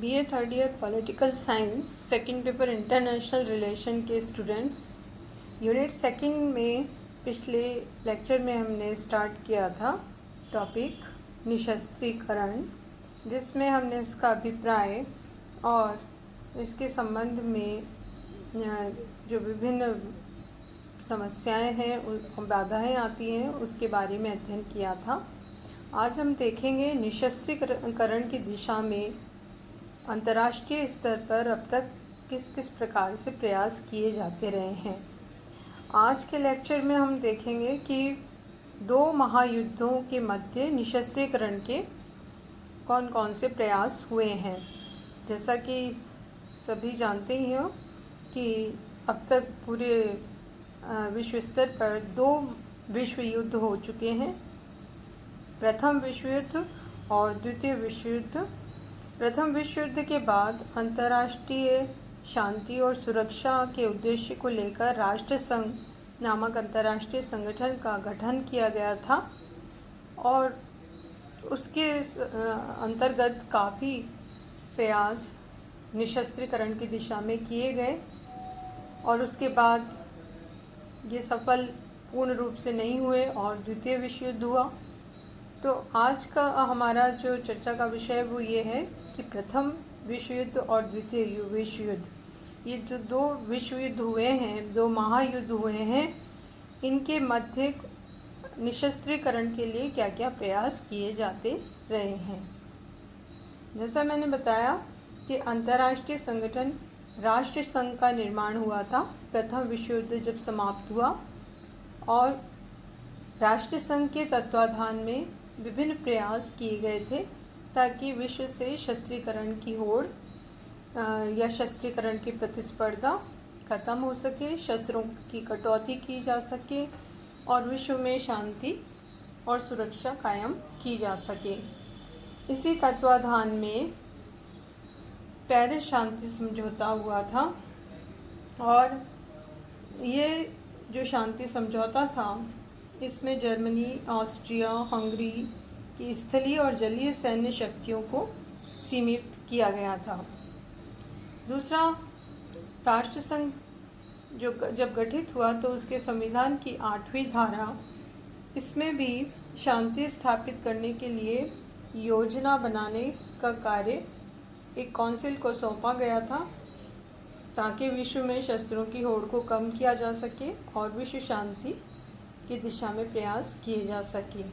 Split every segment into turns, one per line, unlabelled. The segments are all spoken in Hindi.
BA third year political science second paper international relation के स्टूडेंट्स, यूनिट सेकंड में पिछले लेक्चर में हमने स्टार्ट किया था टॉपिक निशस्त्रीकरण, जिसमें हमने इसका अभिप्राय और इसके संबंध में जो विभिन्न समस्याएं हैं, बाधाएं आती हैं, उसके बारे में अध्ययन किया था। आज हम देखेंगे निशस्त्रीकरण की दिशा में अंतर्राष्ट्रीय स्तर पर अब तक किस किस प्रकार से प्रयास किए जाते रहे हैं। आज के लेक्चर में हम देखेंगे कि दो महायुद्धों के मध्य निशस्त्रीकरण के कौन कौन से प्रयास हुए हैं। जैसा कि सभी जानते ही हो कि अब तक पूरे विश्व स्तर पर दो विश्व युद्ध हो चुके हैं, प्रथम विश्व युद्ध और द्वितीय विश्व युद्ध। प्रथम विश्व युद्ध के बाद अंतर्राष्ट्रीय शांति और सुरक्षा के उद्देश्य को लेकर राष्ट्र संघ नामक अंतर्राष्ट्रीय संगठन का गठन किया गया था और उसके अंतर्गत काफ़ी प्रयास निशस्त्रीकरण की दिशा में किए गए और उसके बाद ये सफल पूर्ण रूप से नहीं हुए और द्वितीय विश्व युद्ध हुआ। तो आज का हमारा जो चर्चा का विषय वो ये है कि प्रथम विश्व युद्ध और द्वितीय विश्व युद्ध, ये जो दो विश्व युद्ध हुए हैं, दो महायुद्ध हुए हैं, इनके मध्य निशस्त्रीकरण के लिए क्या क्या प्रयास किए जाते रहे हैं। जैसा मैंने बताया कि अंतर्राष्ट्रीय संगठन राष्ट्र संघ का निर्माण हुआ था प्रथम विश्व युद्ध जब समाप्त हुआ, और राष्ट्र संघ के तत्वाधान में विभिन्न प्रयास किए गए थे ताकि विश्व से शस्त्रीकरण की होड़ या शस्त्रीकरण की प्रतिस्पर्धा खत्म हो सके, शस्त्रों की कटौती की जा सके और विश्व में शांति और सुरक्षा कायम की जा सके। इसी तत्वाधान में पेरिस शांति समझौता हुआ था और ये जो शांति समझौता था, इसमें जर्मनी, ऑस्ट्रिया, हंगरी की स्थलीय और जलीय सैन्य शक्तियों को सीमित किया गया था। दूसरा, राष्ट्रसंघ जो जब गठित हुआ तो उसके संविधान की 8वीं धारा, इसमें भी शांति स्थापित करने के लिए योजना बनाने का कार्य एक काउंसिल को सौंपा गया था ताकि विश्व में शस्त्रों की होड़ को कम किया जा सके और विश्व शांति की दिशा में प्रयास किए जा सके।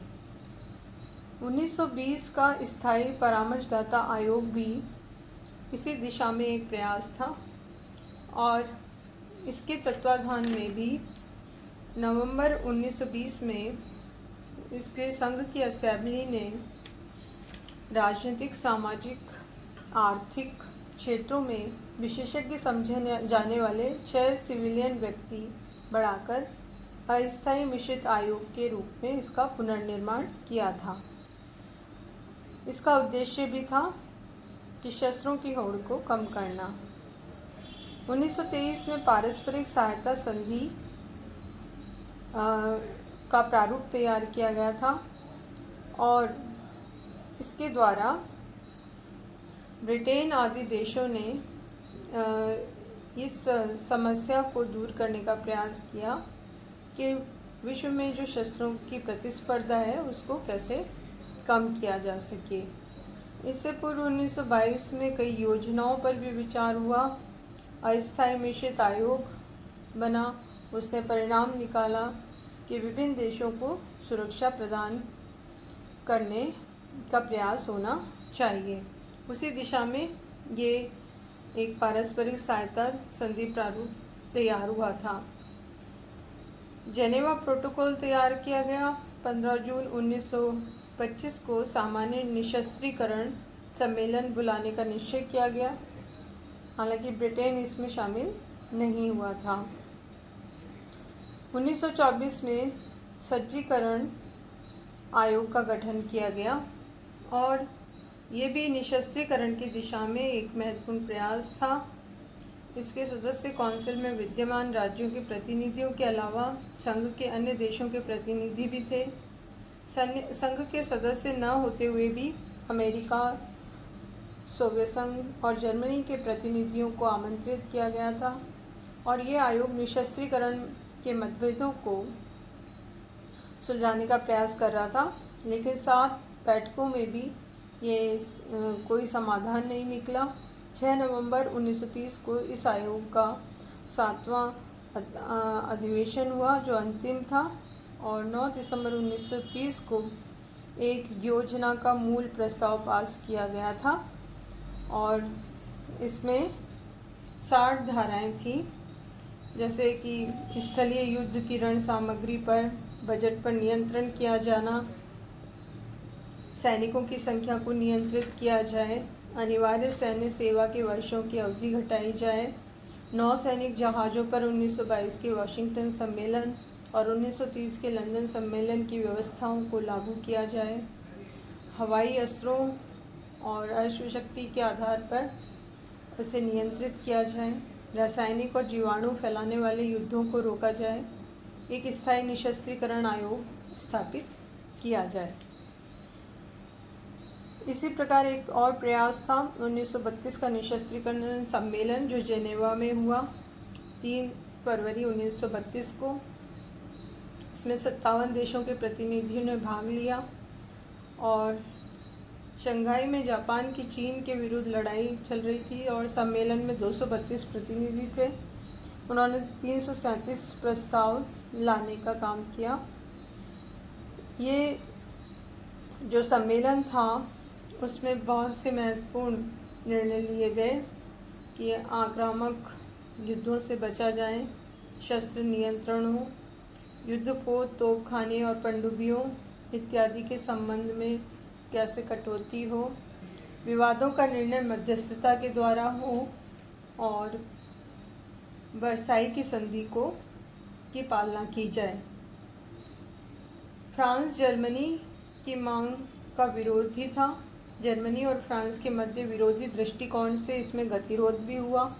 1920 का स्थायी परामर्शदाता आयोग भी इसी दिशा में एक प्रयास था और इसके तत्वाधान में भी नवंबर 1920 में इसके संघ की असेंबली ने राजनीतिक, सामाजिक, आर्थिक क्षेत्रों में विशेषज्ञ समझे जाने वाले 6 सिविलियन व्यक्ति बढ़ाकर अस्थायी मिश्रित आयोग के रूप में इसका पुनर्निर्माण किया था। इसका उद्देश्य भी था कि शस्त्रों की होड़ को कम करना। 1923 में पारस्परिक सहायता संधि का प्रारूप तैयार किया गया था और इसके द्वारा ब्रिटेन आदि देशों ने इस समस्या को दूर करने का प्रयास किया कि विश्व में जो शस्त्रों की प्रतिस्पर्धा है उसको कैसे कम किया जा सके। इससे पूर्व 1922 में कई योजनाओं पर भी विचार हुआ। अस्थायी मिश्रित आयोग बना, उसने परिणाम निकाला कि विभिन्न देशों को सुरक्षा प्रदान करने का प्रयास होना चाहिए। उसी दिशा में ये एक पारस्परिक सहायता संधि प्रारूप तैयार हुआ था। जेनेवा प्रोटोकॉल तैयार किया गया। 15 जून 1925 को सामान्य निशस्त्रीकरण सम्मेलन बुलाने का निश्चय किया गया, हालांकि ब्रिटेन इसमें शामिल नहीं हुआ था। 1924 में सज्जीकरण आयोग का गठन किया गया और ये भी निशस्त्रीकरण की दिशा में एक महत्वपूर्ण प्रयास था। इसके सदस्य काउंसिल में विद्यमान राज्यों के प्रतिनिधियों के अलावा संघ के अन्य देशों के प्रतिनिधि भी थे। संघ के सदस्य न होते हुए भी अमेरिका, सोवियत संघ और जर्मनी के प्रतिनिधियों को आमंत्रित किया गया था और ये आयोग निशस्त्रीकरण के मतभेदों को सुलझाने का प्रयास कर रहा था, लेकिन 7 बैठकों में भी ये कोई समाधान नहीं निकला। 6 नवंबर 1930 को इस आयोग का 7वां अधिवेशन हुआ जो अंतिम था और 9 दिसंबर 1930 को एक योजना का मूल प्रस्ताव पास किया गया था और इसमें 60 धाराएं थी, जैसे कि स्थलीय युद्ध की रण सामग्री पर बजट पर नियंत्रण किया जाना, सैनिकों की संख्या को नियंत्रित किया जाए, अनिवार्य सैन्य सेवा के वर्षों की अवधि घटाई जाए, नौसैनिक जहाज़ों पर 1922 के वाशिंगटन सम्मेलन और 1930 के लंदन सम्मेलन की व्यवस्थाओं को लागू किया जाए, हवाई अस्त्रों और अश्वशक्ति के आधार पर उसे नियंत्रित किया जाए, रासायनिक और जीवाणु फैलाने वाले युद्धों को रोका जाए, एक स्थायी निशस्त्रीकरण आयोग स्थापित किया जाए। इसी प्रकार एक और प्रयास था 1932 का निशस्त्रीकरण सम्मेलन जो जेनेवा में हुआ 3 फरवरी 1932 को। इसमें 57 देशों के प्रतिनिधियों ने भाग लिया और शंघाई में जापान की चीन के विरुद्ध लड़ाई चल रही थी और सम्मेलन में 232 प्रतिनिधि थे। उन्होंने 337 प्रस्ताव लाने का काम किया। ये जो सम्मेलन था उसमें बहुत से महत्वपूर्ण निर्णय लिए गए कि आक्रामक युद्धों से बचा जाए, शस्त्र नियंत्रण हो, युद्धपोत, तोपखाने और पनडुब्बियों इत्यादि के संबंध में कैसे कटौती हो, विवादों का निर्णय मध्यस्थता के द्वारा हो और वर्साई की संधि की पालना की जाए। फ्रांस जर्मनी की मांग का विरोधी था। जर्मनी और फ्रांस के मध्य विरोधी दृष्टिकोण से इसमें गतिरोध भी हुआ।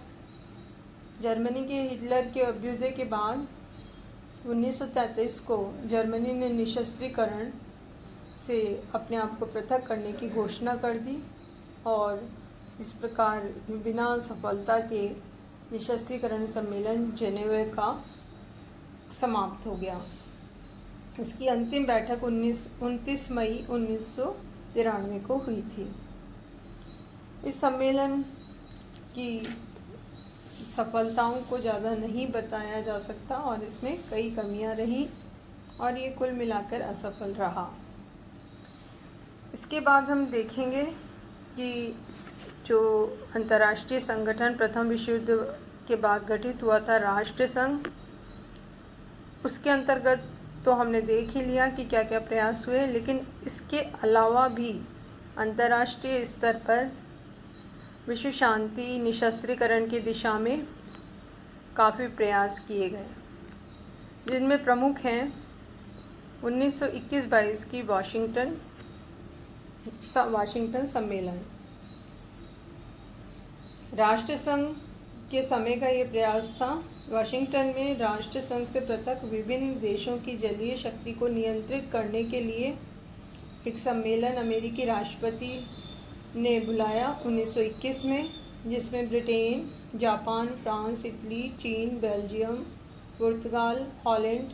जर्मनी के हिटलर के अभ्युदय के बाद 1933 को जर्मनी ने निशस्त्रीकरण से अपने आप को पृथक करने की घोषणा कर दी और इस प्रकार बिना सफलता के निशस्त्रीकरण सम्मेलन जेनेवा का समाप्त हो गया। इसकी अंतिम बैठक 29 मई 1993 को हुई थी। इस सम्मेलन की सफलताओं को ज़्यादा नहीं बताया जा सकता और इसमें कई कमियां रहीं और ये कुल मिलाकर असफल रहा। इसके बाद हम देखेंगे कि जो अंतर्राष्ट्रीय संगठन प्रथम विश्व युद्ध के बाद गठित हुआ था राष्ट्र संघ, उसके अंतर्गत तो हमने देख ही लिया कि क्या क्या प्रयास हुए, लेकिन इसके अलावा भी अंतर्राष्ट्रीय स्तर पर विश्व शांति निशस्त्रीकरण की दिशा में काफ़ी प्रयास किए गए, जिनमें प्रमुख हैं 1921-22 की वाशिंगटन सम्मेलन। राष्ट्र संघ के समय का ये प्रयास था। वाशिंगटन में राष्ट्र संघ से पृथक विभिन्न देशों की जलीय शक्ति को नियंत्रित करने के लिए एक सम्मेलन अमेरिकी राष्ट्रपति ने बुलाया 1921 में, जिसमें ब्रिटेन, जापान, फ्रांस, इटली, चीन, बेल्जियम, पुर्तगाल, हॉलैंड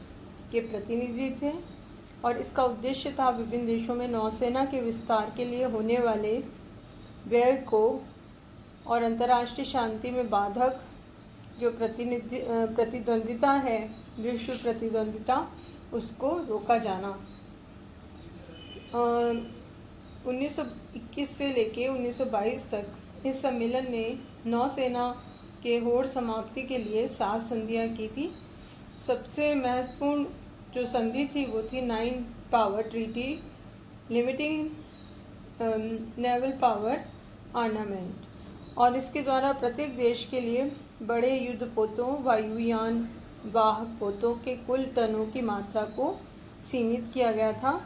के प्रतिनिधि थे और इसका उद्देश्य था विभिन्न देशों में नौसेना के विस्तार के लिए होने वाले व्यय को और अंतर्राष्ट्रीय शांति में बाधक जो प्रतिद्वंदिता है, विश्व प्रतिद्वंदिता, उसको रोका जाना। 1921 से लेके 1922 तक इस सम्मेलन ने नौसेना के होड़ समाप्ति के लिए 7 संधियां की थी। सबसे महत्वपूर्ण जो संधि थी वो थी 9 power treaty limiting naval power armament, और इसके द्वारा प्रत्येक देश के लिए बड़े युद्धपोतों, वायुयान वाहक पोतों के कुल टनों की मात्रा को सीमित किया गया था।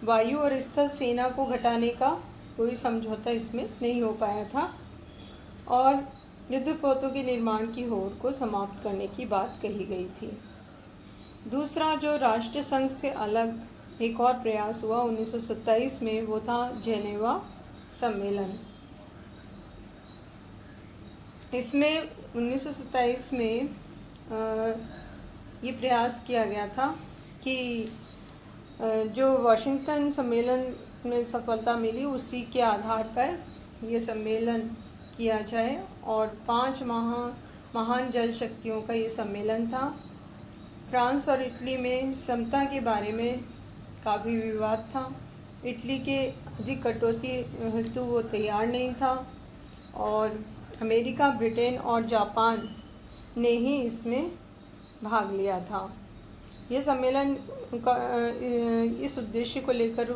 वायु और स्थल सेना को घटाने का कोई समझौता इसमें नहीं हो पाया था और युद्धपोतों के निर्माण की होड़ को समाप्त करने की बात कही गई थी। दूसरा जो राष्ट्र संघ से अलग एक और प्रयास हुआ 1927 में, वो था जेनेवा सम्मेलन। इसमें 1927 में ये प्रयास किया गया था कि जो वाशिंगटन सम्मेलन में सफलता मिली उसी के आधार पर ये सम्मेलन किया जाए, और 5 महान जल शक्तियों का ये सम्मेलन था। फ्रांस और इटली में समता के बारे में काफ़ी विवाद था। इटली के अधिक कटौती हेतु वो तैयार नहीं था, और अमेरिका, ब्रिटेन और जापान ने ही इसमें भाग लिया था। ये सम्मेलन का इस उद्देश्य को लेकर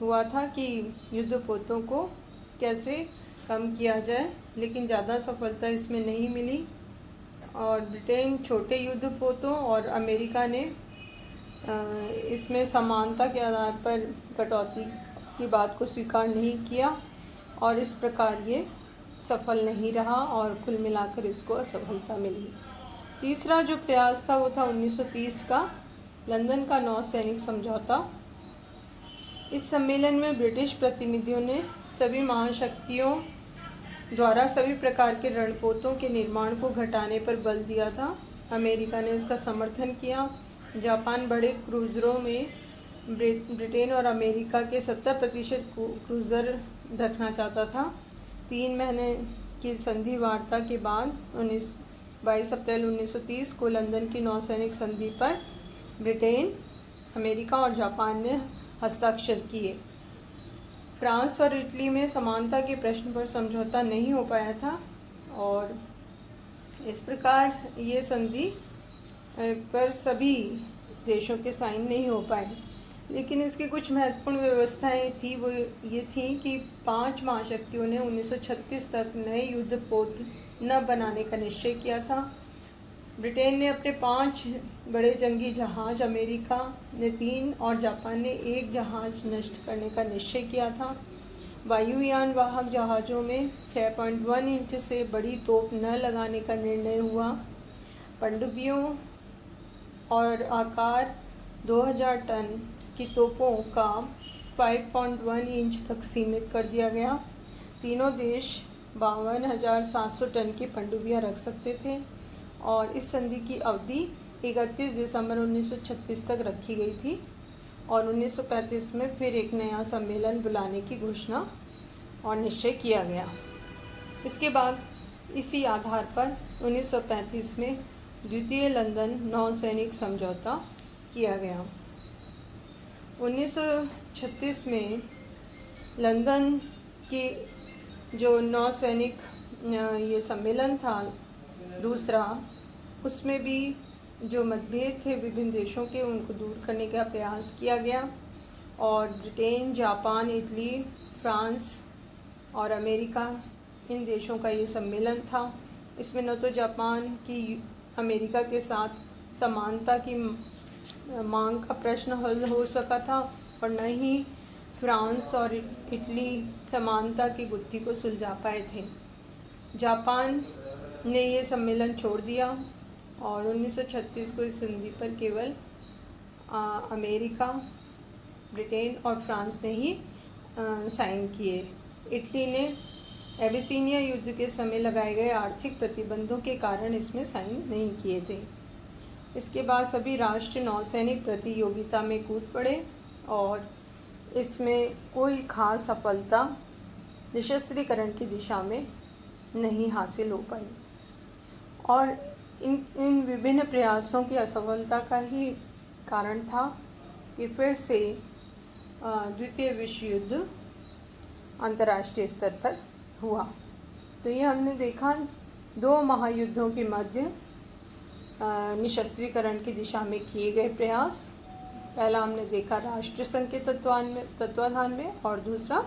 हुआ था कि युद्धपोतों को कैसे कम किया जाए, लेकिन ज़्यादा सफलता इसमें नहीं मिली, और ब्रिटेन छोटे युद्धपोतों और अमेरिका ने इसमें समानता के आधार पर कटौती की बात को स्वीकार नहीं किया, और इस प्रकार ये सफल नहीं रहा और कुल मिलाकर इसको असफलता मिली। तीसरा जो प्रयास था वो था 1930 का लंदन का नौसैनिक समझौता। इस सम्मेलन में ब्रिटिश प्रतिनिधियों ने सभी महाशक्तियों द्वारा सभी प्रकार के रणपोतों के निर्माण को घटाने पर बल दिया था। अमेरिका ने इसका समर्थन किया। जापान बड़े क्रूज़रों में ब्रिटेन और अमेरिका के 70% क्रूज़र रखना चाहता था। 3 महीने की संधि वार्ता के बाद 22 अप्रैल 1930 को लंदन की नौसैनिक संधि पर ब्रिटेन, अमेरिका और जापान ने हस्ताक्षर किए। फ्रांस और इटली में समानता के प्रश्न पर समझौता नहीं हो पाया था, और इस प्रकार ये संधि पर सभी देशों के साइन नहीं हो पाए। लेकिन इसकी कुछ महत्वपूर्ण व्यवस्थाएं थी, वो ये थी कि 5 महाशक्तियों ने 1936 तक नए युद्धपोत न बनाने का निश्चय किया था। ब्रिटेन ने अपने 5 बड़े जंगी जहाज, अमेरिका ने 3 और जापान ने 1 जहाज नष्ट करने का निश्चय किया था। वायुयान वाहक जहाज़ों में 6.1 इंच से बड़ी तोप न लगाने का निर्णय हुआ। पनडुब्बियों और आकार 2000 टन की तोपों का 5.1 इंच तक सीमित कर दिया गया। तीनों देश 52,700 टन की पनडुब्बियां रख सकते थे, और इस संधि की अवधि 31 दिसंबर 1936 तक रखी गई थी, और 1935 में फिर एक नया सम्मेलन बुलाने की घोषणा और निश्चय किया गया। इसके बाद इसी आधार पर 1935 में द्वितीय लंदन नौसैनिक समझौता किया गया। 1936 में लंदन की जो नौसैनिक ये सम्मेलन था दूसरा, उसमें भी जो मतभेद थे विभिन्न देशों के, उनको दूर करने का प्रयास किया गया, और ब्रिटेन, जापान, इटली, फ्रांस और अमेरिका, इन देशों का ये सम्मेलन था। इसमें न तो जापान की अमेरिका के साथ समानता की मांग का प्रश्न हल हो सका था, और न ही फ्रांस और इटली समानता की गुत्थी को सुलझा पाए थे। जापान ने ये सम्मेलन छोड़ दिया, और 1936 को इस संधि पर केवल अमेरिका, ब्रिटेन और फ्रांस ने ही साइन किए। इटली ने एबिसीनिया युद्ध के समय लगाए गए आर्थिक प्रतिबंधों के कारण इसमें साइन नहीं किए थे। इसके बाद सभी राष्ट्र नौसैनिक प्रतियोगिता में कूद पड़े, और इसमें कोई खास सफलता निशस्त्रीकरण की दिशा में नहीं हासिल हो पाई, और इन विभिन्न प्रयासों की असफलता का ही कारण था कि फिर से द्वितीय विश्व युद्ध अंतर्राष्ट्रीय स्तर पर हुआ। तो ये हमने देखा 2 महायुद्धों के मध्य निशस्त्रीकरण की दिशा में किए गए प्रयास। पहला हमने देखा राष्ट्रसंघ के तत्वाधान में, और दूसरा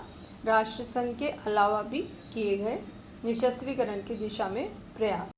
राष्ट्रसंघ के अलावा भी किए गए निशस्त्रीकरण की दिशा में प्रयास।